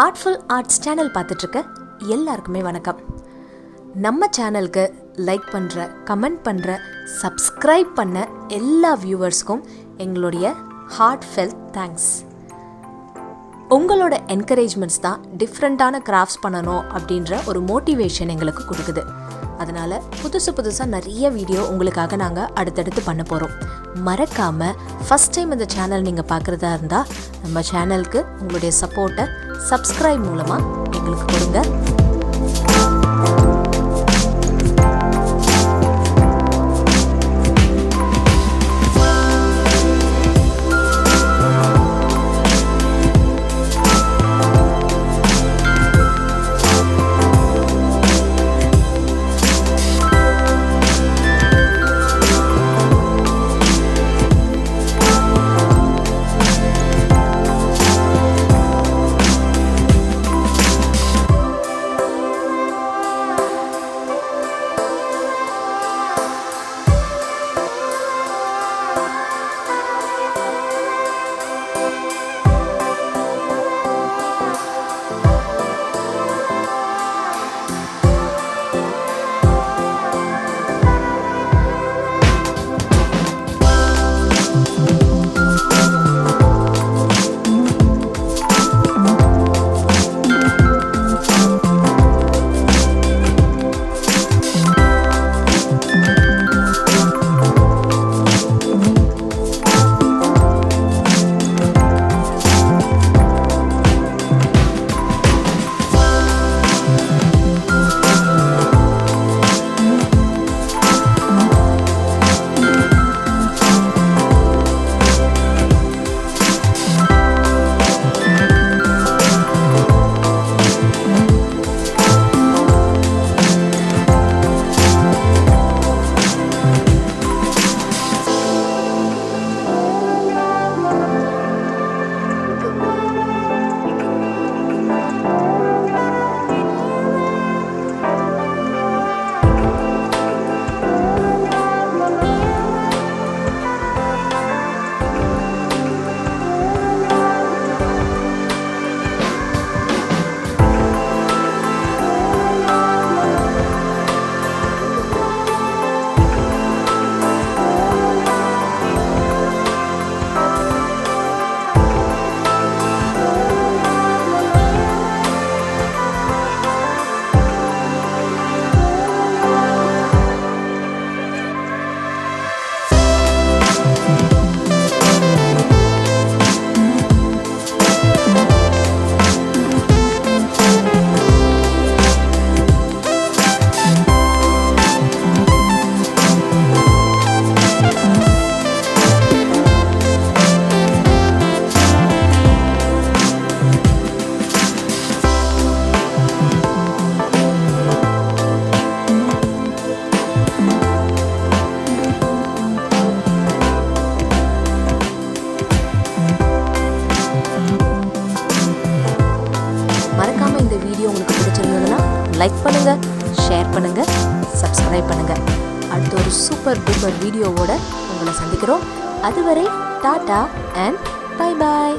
Artful arts channel பார்த்துட்ருக்க எல்லாருக்குமே வணக்கம். நம்ம சேனலுக்கு லைக் பண்ணுற, கமெண்ட் பண்ணுற, சப்ஸ்கிரைப் பண்ண எல்லா வியூவர்ஸ்க்கும் எங்களுடைய ஹார்ட்ஃபெல்ட் தேங்க்ஸ். உங்களோட என்கரேஜ்மெண்ட்ஸ் தான் டிஃப்ரெண்ட்டான கிராஃப்ட்ஸ் பண்ணணும் அப்படின்ற ஒரு மோட்டிவேஷன் எங்களுக்கு கொடுக்குது. அதனால் புதுசாக நிறைய வீடியோ உங்களுக்காக நாங்கள் அடுத்தடுத்து பண்ண போகிறோம். மறக்காமல் ஃபஸ்ட் டைம் இந்த சேனல் நீங்கள் பார்க்குறதா இருந்தால் நம்ம சேனலுக்கு உங்களுடைய சப்போர்ட்டை சப்ஸ்கிரைப் மூலமாக எங்களுக்கு கொடுங்க. மறக்காமல் இந்த வீடியோ உங்களுக்கு பிடிச்சிருந்ததுன்னா லைக் பண்ணுங்கள், ஷேர் பண்ணுங்கள், சப்ஸ்கிரைப் பண்ணுங்கள். அடுத்த ஒரு சூப்பர் டூப்பர் வீடியோவோட உங்களை சந்திக்கிறோம். அதுவரை டாடா அண்ட் பை பாய்.